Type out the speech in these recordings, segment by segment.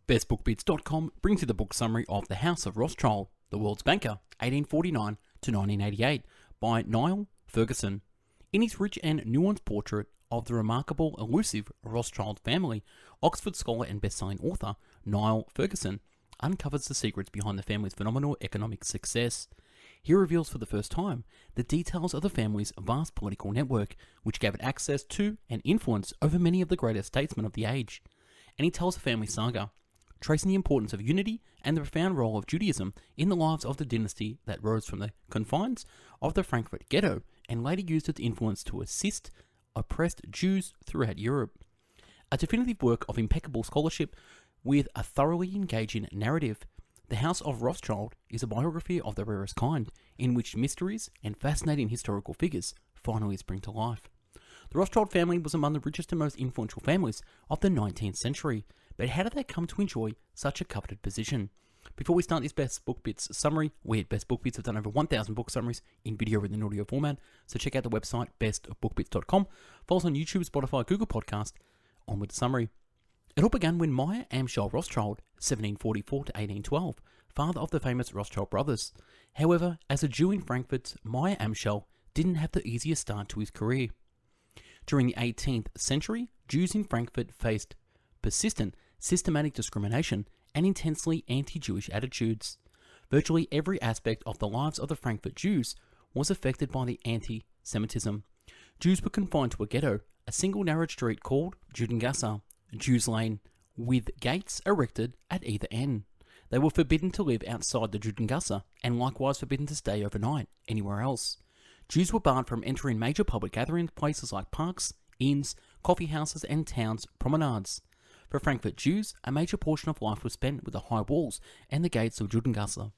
bestbookbits.com brings you the book summary of The House of Rothschild, the World's Banker, 1849 to 1988, by Niall Ferguson. In his rich and nuanced portrait of the remarkable, elusive Rothschild family, Oxford scholar and best-selling author Niall Ferguson uncovers the secrets behind the family's phenomenal economic success. He reveals for the first time the details of the family's vast political network, which gave it access to and influence over many of the greatest statesmen of the age. And he tells a family saga, tracing the importance of unity and the profound role of Judaism in the lives of the dynasty that rose from the confines of the Frankfurt ghetto and later used its influence to assist oppressed Jews throughout Europe. A definitive work of impeccable scholarship with a thoroughly engaging narrative, The House of Rothschild is a biography of the rarest kind, in which mysteries and fascinating historical figures finally spring to life. The Rothschild family was among the richest and most influential families of the 19th century, but how did they come to enjoy such a coveted position? Before we start this Best Book Bits summary, we at Best Book Bits have done over 1,000 book summaries in video and in audio format, so check out the website bestbookbits.com. Follow us on YouTube, Spotify, Google Podcast. On with the summary. It all began when Meyer Amschel Rothschild, 1744 to 1812, father of the famous Rothschild brothers. However, as a Jew in Frankfurt, Meyer Amschel didn't have the easiest start to his career. During the 18th century, Jews in Frankfurt faced persistent, systematic discrimination and intensely anti-Jewish attitudes. Virtually every aspect of the lives of the Frankfurt Jews was affected by the anti-Semitism. Jews were confined to a ghetto, a single narrow street called Judengasse, Jews Lane, with gates erected at either end. They were forbidden to live outside the Judengasse and likewise forbidden to stay overnight anywhere else. Jews were barred from entering major public gatherings, places like parks, inns, coffee houses, and towns' promenades. For Frankfurt Jews, a major portion of life was spent with the high walls and the gates of Judengasse.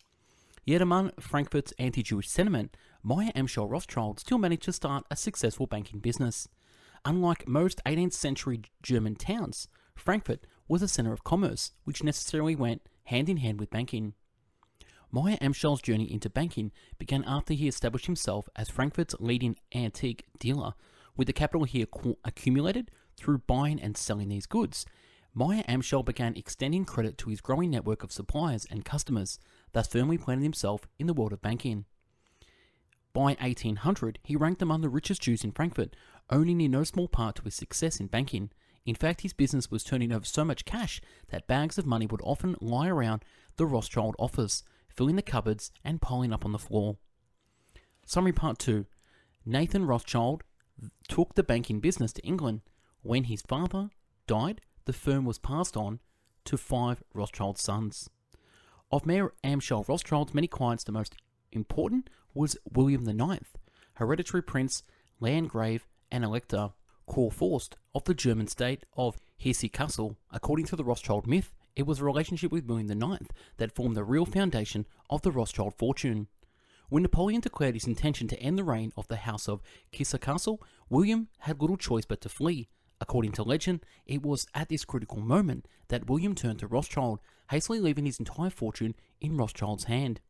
Yet among Frankfurt's anti-Jewish sentiment, Meyer Amschel Rothschild still managed to start a successful banking business. Unlike most 18th century German towns, Frankfurt was a centre of commerce, which necessarily went hand in hand with banking. Meyer Amschel's journey into banking began after he established himself as Frankfurt's leading antique dealer. With the capital he accumulated through buying and selling these goods, Meyer Amschel began extending credit to his growing network of suppliers and customers, thus firmly planting himself in the world of banking. By 1800, he ranked among the richest Jews in Frankfurt, owning in no small part to his success in banking. In fact, his business was turning over so much cash that bags of money would often lie around the Rothschild office, filling the cupboards and piling up on the floor. Summary Part 2. Nathan Rothschild took the banking business to England. When his father died, the firm was passed on to 5 Rothschild sons. Of Meyer Amschel Rothschild's many clients, the most important was William IX, hereditary prince, landgrave, and elector, Kurfürst of the German state of Hesse-Kassel. According to the Rothschild myth, it was a relationship with William IX that formed the real foundation of the Rothschild fortune. When Napoleon declared his intention to end the reign of the House of Hesse-Kassel, William had little choice but to flee. According to legend, it was at this critical moment that William turned to Rothschild, hastily leaving his entire fortune in Rothschild's hand.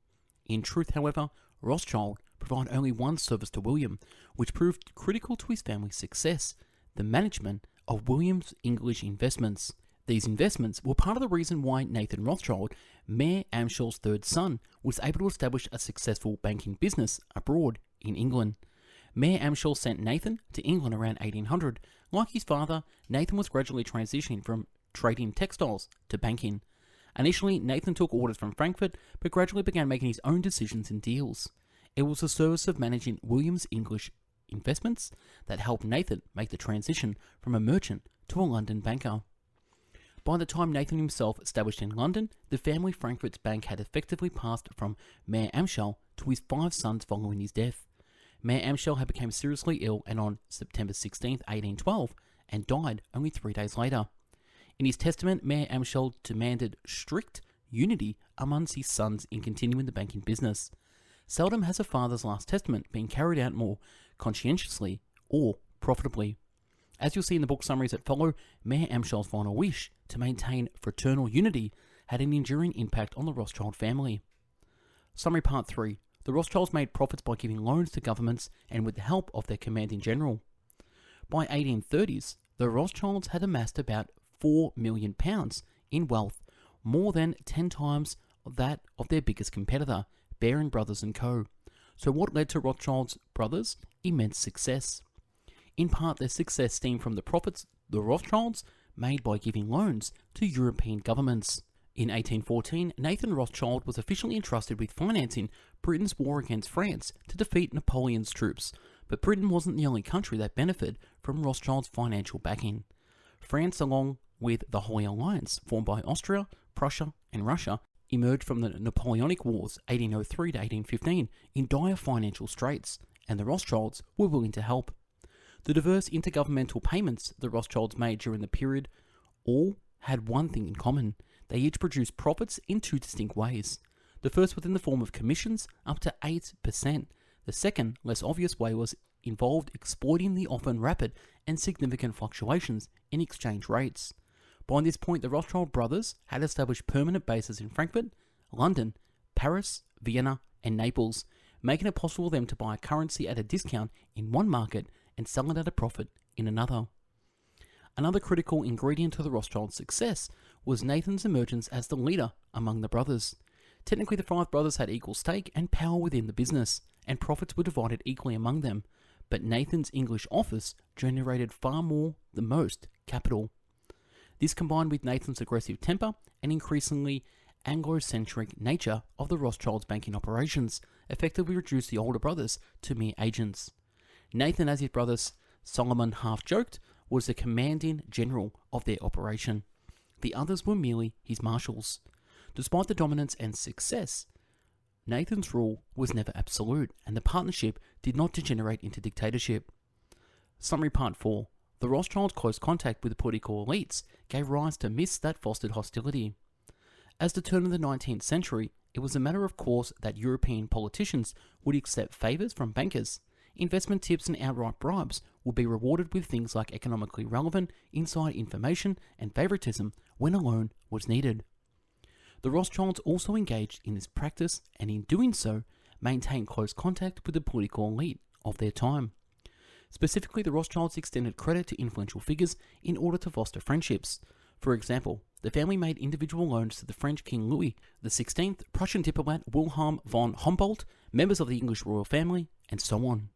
In truth, however, Rothschild provided only one service to William, which proved critical to his family's success: the management of William's English investments. These investments were part of the reason why Nathan Rothschild, Meyer Amschel's third son, was able to establish a successful banking business abroad in England. Meyer Amschel sent Nathan to England around 1800. Like his father, Nathan was gradually transitioning from trading textiles to banking. Initially, Nathan took orders from Frankfurt, but gradually began making his own decisions and deals. It was the service of managing William's English investments that helped Nathan make the transition from a merchant to a London banker. By the time Nathan himself established in London, the family Frankfurt's bank had effectively passed from Meyer Amschel to his 5 sons following his death. Meyer Amschel had become seriously ill and on September 16, 1812, and died only 3 days later. In his testament, Meyer Amschel demanded strict unity amongst his sons in continuing the banking business. Seldom has a father's last testament been carried out more conscientiously or profitably. As you'll see in the book summaries that follow, Meyer Amschel's final wish to maintain fraternal unity had an enduring impact on the Rothschild family. Summary Part 3. The Rothschilds made profits by giving loans to governments and with the help of their commanding general. By 1830s, the Rothschilds had amassed about £4 million in wealth, more than 10 times that of their biggest competitor, Byrne Brothers & Co. So what led to Rothschild's brothers' immense success? In part, their success stemmed from the profits the Rothschilds made by giving loans to European governments. In 1814, Nathan Rothschild was officially entrusted with financing Britain's war against France to defeat Napoleon's troops, but Britain wasn't the only country that benefited from Rothschild's financial backing. France, along with the Holy Alliance formed by Austria, Prussia, and Russia, emerged from the Napoleonic Wars 1803 to 1815 in dire financial straits, and the Rothschilds were willing to help. The diverse intergovernmental payments the Rothschilds made during the period all had one thing in common. They each produced profits in two distinct ways. The first was in the form of commissions up to 8%. The second, less obvious way was involved exploiting the often rapid and significant fluctuations in exchange rates. By this point, the Rothschild brothers had established permanent bases in Frankfurt, London, Paris, Vienna, and Naples, making it possible for them to buy currency at a discount in one market and sell it at a profit in another. Another critical ingredient to the Rothschilds' success was Nathan's emergence as the leader among the brothers. Technically, the five brothers had equal stake and power within the business, and profits were divided equally among them, but Nathan's English office generated far more than most capital. This, combined with Nathan's aggressive temper and increasingly Anglo-centric nature of the Rothschilds' banking operations, effectively reduced the older brothers to mere agents. Nathan, as his brothers Solomon half-joked, was the commanding general of their operation. The others were merely his marshals. Despite the dominance and success, Nathan's rule was never absolute, and the partnership did not degenerate into dictatorship. Summary Part 4. The Rothschilds' close contact with the political elites gave rise to myths that fostered hostility. As the turn of the 19th century, it was a matter of course that European politicians would accept favours from bankers. Investment tips and outright bribes would be rewarded with things like economically relevant inside information and favouritism when a loan was needed. The Rothschilds also engaged in this practice, and in doing so, maintained close contact with the political elite of their time. Specifically, the Rothschilds extended credit to influential figures in order to foster friendships. For example, the family made individual loans to the French King Louis XVI, Prussian diplomat Wilhelm von Humboldt, members of the English royal family, and so on.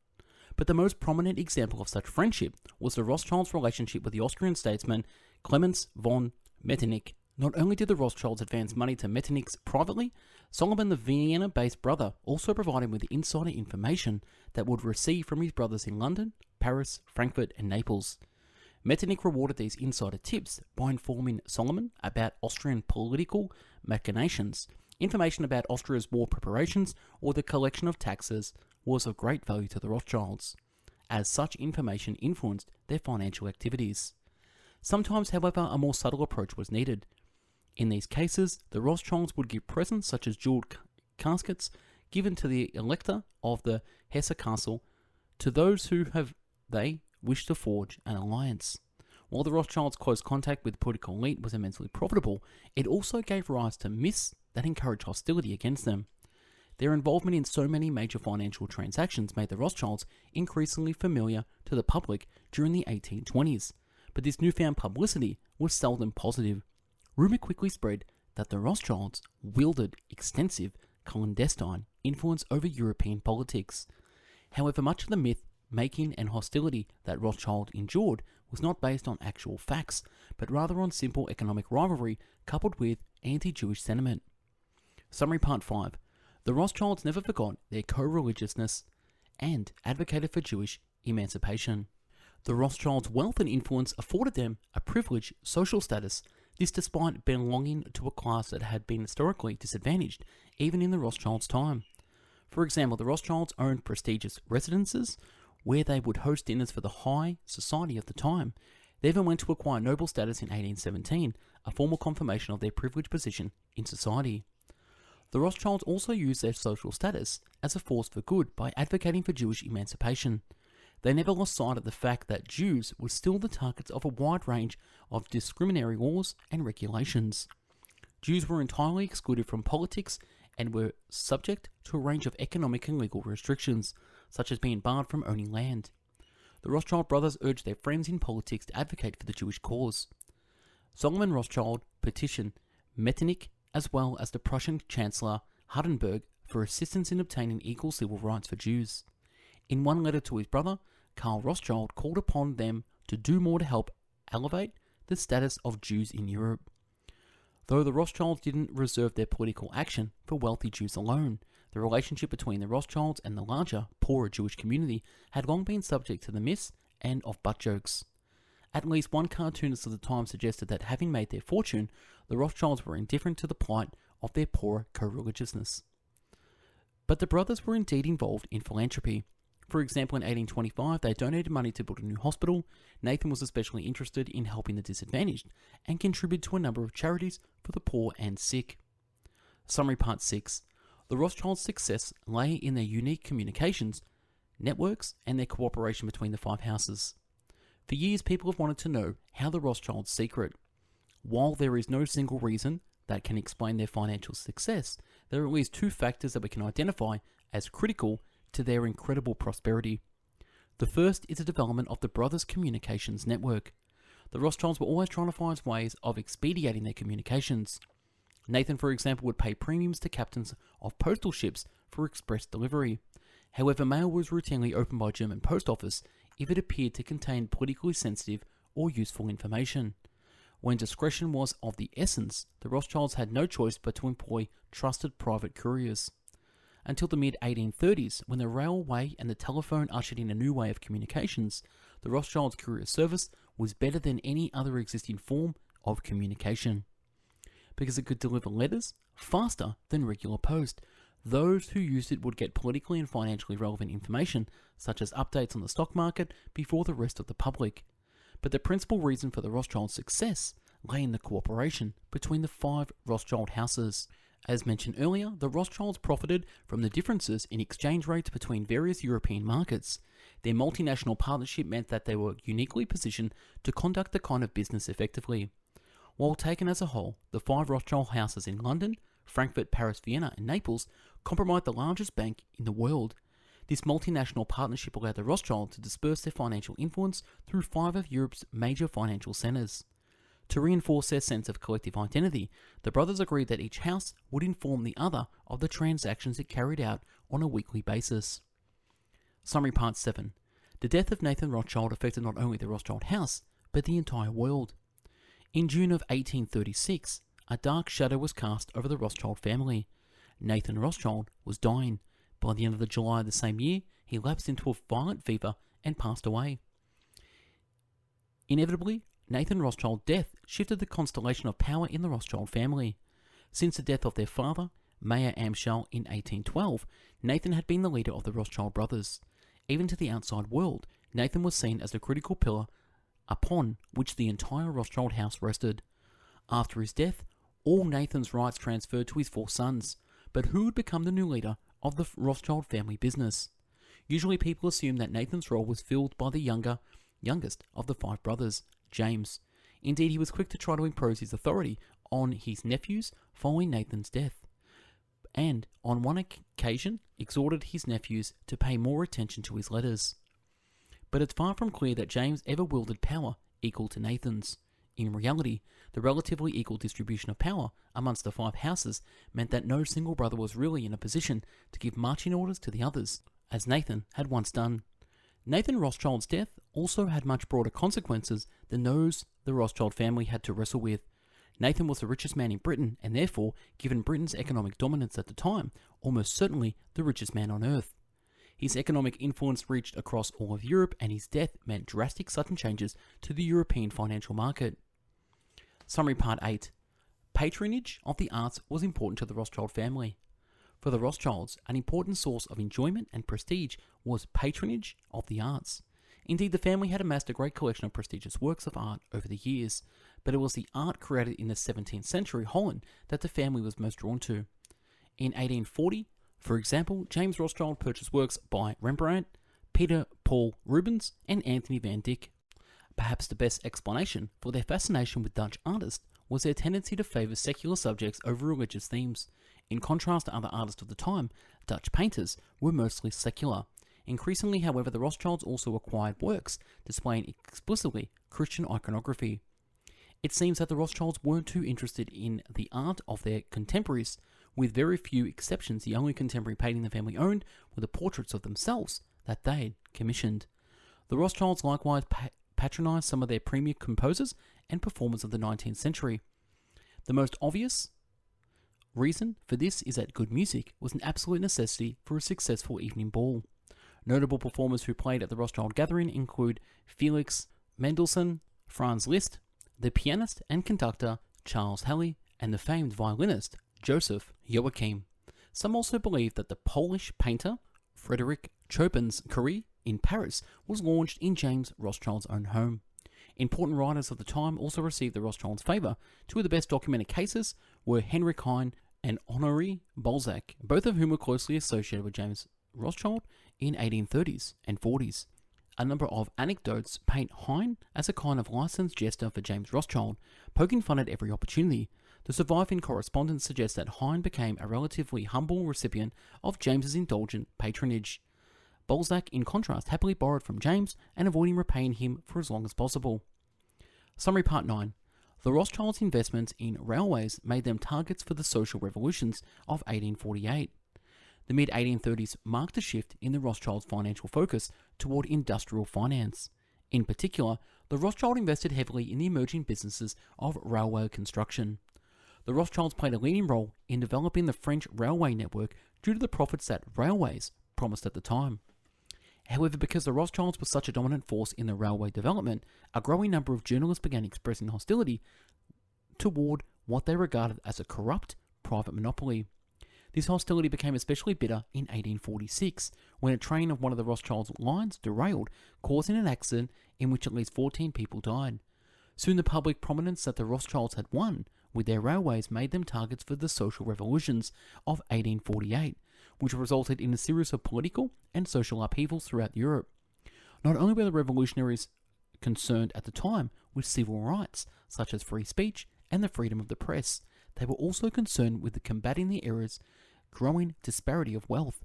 But the most prominent example of such friendship was the Rothschilds' relationship with the Austrian statesman Clemens von Metternich. Not only did the Rothschilds advance money to Metternich privately, Solomon, the Vienna-based brother, also provided him with insider information that would receive from his brothers in London, Paris, Frankfurt, and Naples. Metternich rewarded these insider tips by informing Solomon about Austrian political machinations. Information about Austria's war preparations or the collection of taxes was of great value to the Rothschilds, as such information influenced their financial activities. Sometimes, however, a more subtle approach was needed. In these cases, the Rothschilds would give presents such as jeweled caskets given to the elector of the Hesse Castle to those who they wished to forge an alliance. While the Rothschilds' close contact with the political elite was immensely profitable, it also gave rise to myths that encouraged hostility against them. Their involvement in so many major financial transactions made the Rothschilds increasingly familiar to the public during the 1820s, but this newfound publicity was seldom positive. Rumour quickly spread that the Rothschilds wielded extensive clandestine influence over European politics. However, much of the myth-making and hostility that Rothschild endured was not based on actual facts, but rather on simple economic rivalry coupled with anti-Jewish sentiment. Summary Part 5. The Rothschilds never forgot their co-religiousness and advocated for Jewish emancipation. The Rothschilds' wealth and influence afforded them a privileged social status, this despite belonging to a class that had been historically disadvantaged, even in the Rothschilds' time. For example, the Rothschilds owned prestigious residences where they would host dinners for the high society of the time. They even went to acquire noble status in 1817, a formal confirmation of their privileged position in society. The Rothschilds also used their social status as a force for good by advocating for Jewish emancipation. They never lost sight of the fact that Jews were still the targets of a wide range of discriminatory laws and regulations. Jews were entirely excluded from politics and were subject to a range of economic and legal restrictions, such as being barred from owning land. The Rothschild brothers urged their friends in politics to advocate for the Jewish cause. Solomon Rothschild petitioned Metternich, as well as the Prussian Chancellor Hardenberg for assistance in obtaining equal civil rights for Jews. In one letter to his brother, Karl Rothschild called upon them to do more to help elevate the status of Jews in Europe. Though the Rothschilds didn't reserve their political action for wealthy Jews alone, the relationship between the Rothschilds and the larger, poorer Jewish community had long been subject to the myths and of butt jokes. At least one cartoonist of the time suggested that having made their fortune, the Rothschilds were indifferent to the plight of their poorer co-religiousness. But the brothers were indeed involved in philanthropy. For example, in 1825, they donated money to build a new hospital. Nathan was especially interested in helping the disadvantaged and contributed to a number of charities for the poor and sick. Summary Part 6. The Rothschilds' success lay in their unique communications, networks, and their cooperation between the five houses. For years, people have wanted to know how the Rothschilds' secret. While there is no single reason that can explain their financial success, there are at least two factors that we can identify as critical to their incredible prosperity. The first is the development of the brothers' communications network. The Rothschilds were always trying to find ways of expediting their communications. Nathan, for example, would pay premiums to captains of postal ships for express delivery. However, mail was routinely opened by German post office if it appeared to contain politically sensitive or useful information. When discretion was of the essence, the Rothschilds had no choice but to employ trusted private couriers. Until the mid-1830s, when the railway and the telephone ushered in a new way of communications, the Rothschilds' courier service was better than any other existing form of communication. Because it could deliver letters faster than regular post, those who used it would get politically and financially relevant information, such as updates on the stock market, before the rest of the public. But the principal reason for the Rothschild success lay in the cooperation between the five Rothschild houses. As mentioned earlier, the Rothschilds profited from the differences in exchange rates between various European markets. Their multinational partnership meant that they were uniquely positioned to conduct the kind of business effectively. While taken as a whole, the five Rothschild houses in London, Frankfurt, Paris, Vienna, and Naples comprised the largest bank in the world. This multinational partnership allowed the Rothschilds to disperse their financial influence through five of Europe's major financial centres. To reinforce their sense of collective identity, the brothers agreed that each house would inform the other of the transactions it carried out on a weekly basis. Summary Part 7. The death of Nathan Rothschild affected not only the Rothschild house, but the entire world. In June of 1836, a dark shadow was cast over the Rothschild family. Nathan Rothschild was dying. By the end of July of the same year, he lapsed into a violent fever and passed away. Inevitably, Nathan Rothschild's death shifted the constellation of power in the Rothschild family. Since the death of their father, Mayer Amschel, in 1812, Nathan had been the leader of the Rothschild brothers. Even to the outside world, Nathan was seen as the critical pillar upon which the entire Rothschild house rested. After his death, all Nathan's rights transferred to his four sons, but who would become the new leader of the Rothschild family business? Usually people assume that Nathan's role was filled by the youngest of the five brothers, James. Indeed, he was quick to try to impose his authority on his nephews following Nathan's death, and on one occasion exhorted his nephews to pay more attention to his letters. But it's far from clear that James ever wielded power equal to Nathan's. In reality, the relatively equal distribution of power amongst the five houses meant that no single brother was really in a position to give marching orders to the others, as Nathan had once done. Nathan Rothschild's death also had much broader consequences than those the Rothschild family had to wrestle with. Nathan was the richest man in Britain, and therefore, given Britain's economic dominance at the time, almost certainly the richest man on earth. His economic influence reached across all of Europe, and his death meant drastic sudden changes to the European financial market. Summary Part 8. Patronage of the arts was important to the Rothschild family. For the Rothschilds, an important source of enjoyment and prestige was patronage of the arts. Indeed, the family had amassed a great collection of prestigious works of art over the years, but it was the art created in the 17th century Holland that the family was most drawn to. In 1840, for example, James Rothschild purchased works by Rembrandt, Peter Paul Rubens, and Anthony van Dyck. Perhaps the best explanation for their fascination with Dutch artists was their tendency to favour secular subjects over religious themes. In contrast to other artists of the time, Dutch painters were mostly secular. Increasingly, however, the Rothschilds also acquired works displaying explicitly Christian iconography. It seems that the Rothschilds weren't too interested in the art of their contemporaries. With very few exceptions, the only contemporary painting the family owned were the portraits of themselves that they'd commissioned. The Rothschilds likewise patronized some of their premier composers and performers of the 19th century. The most obvious reason for this is that good music was an absolute necessity for a successful evening ball. Notable performers who played at the Rothschild gathering include Felix Mendelssohn, Franz Liszt, the pianist and conductor Charles Halle, and the famed violinist Joseph Joachim. Some also believe that the Polish painter Frederick Chopin's career in Paris was launched in James Rothschild's own home. Important writers of the time also received the Rothschilds' favour. Two of the best documented cases were Heinrich Heine and Honoré Balzac, both of whom were closely associated with James Rothschild in 1830s and 40s. A number of anecdotes paint Heine as a kind of licensed jester for James Rothschild, poking fun at every opportunity. The surviving correspondence suggests that Heine became a relatively humble recipient of James's indulgent patronage. Balzac, in contrast, happily borrowed from James and avoiding repaying him for as long as possible. Summary Part 9. The Rothschilds' investments in railways made them targets for the social revolutions of 1848. The mid-1830s marked a shift in the Rothschilds' financial focus toward industrial finance. In particular, the Rothschild invested heavily in the emerging businesses of railway construction. The Rothschilds played a leading role in developing the French railway network due to the profits that railways promised at the time. However, because the Rothschilds were such a dominant force in the railway development, a growing number of journalists began expressing hostility toward what they regarded as a corrupt private monopoly. This hostility became especially bitter in 1846, when a train of one of the Rothschilds' lines derailed, causing an accident in which at least 14 people died. Soon the public prominence that the Rothschilds had won with their railways made them targets for the social revolutions of 1848, which resulted in a series of political and social upheavals throughout Europe. Not only were the revolutionaries concerned at the time with civil rights, such as free speech and the freedom of the press, they were also concerned with combating the era's growing disparity of wealth.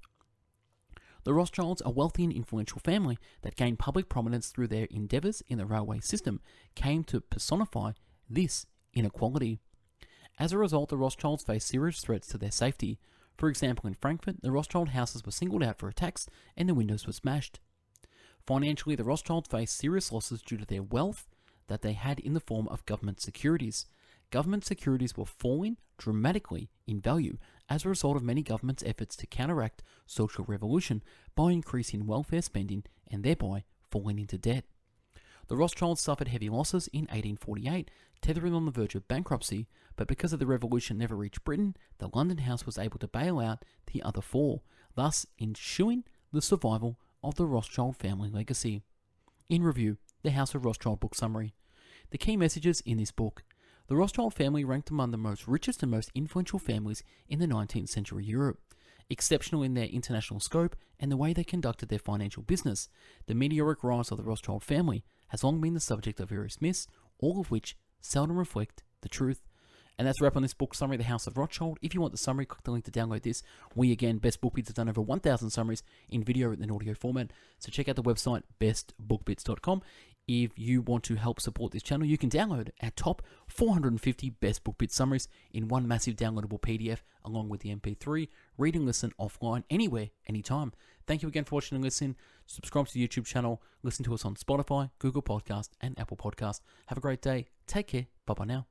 The Rothschilds, a wealthy and influential family that gained public prominence through their endeavours in the railway system, came to personify this inequality. As a result, the Rothschilds faced serious threats to their safety. For example, in Frankfurt, the Rothschild houses were singled out for attacks and the windows were smashed. Financially, the Rothschilds faced serious losses due to their wealth that they had in the form of government securities. Government securities were falling dramatically in value as a result of many governments' efforts to counteract social revolution by increasing welfare spending and thereby falling into debt. The Rothschilds suffered heavy losses in 1848, tethering on the verge of bankruptcy, but because of the revolution never reached Britain, the London house was able to bail out the other four, thus ensuring the survival of the Rothschild family legacy. In review, the House of Rothschild book summary. The key messages in this book. The Rothschild family ranked among the most richest and most influential families in the 19th century Europe. Exceptional in their international scope and the way they conducted their financial business, the meteoric rise of the Rothschild family has long been the subject of various myths, all of which seldom reflect the truth. And that's a wrap on this book summary, The House of Rothschild. If you want the summary, click the link to download this. We, again, Best Book Bits, have done over 1,000 summaries in video and audio format. So check out the website, bestbookbits.com. If you want to help support this channel, you can download our top 450 Best Book Bits summaries in one massive downloadable PDF, along with the MP3, read and listen offline, anywhere, anytime. Thank you again for watching and listening. Subscribe to the YouTube channel. Listen to us on Spotify, Google Podcast, and Apple Podcast. Have a great day. Take care. Bye-bye now.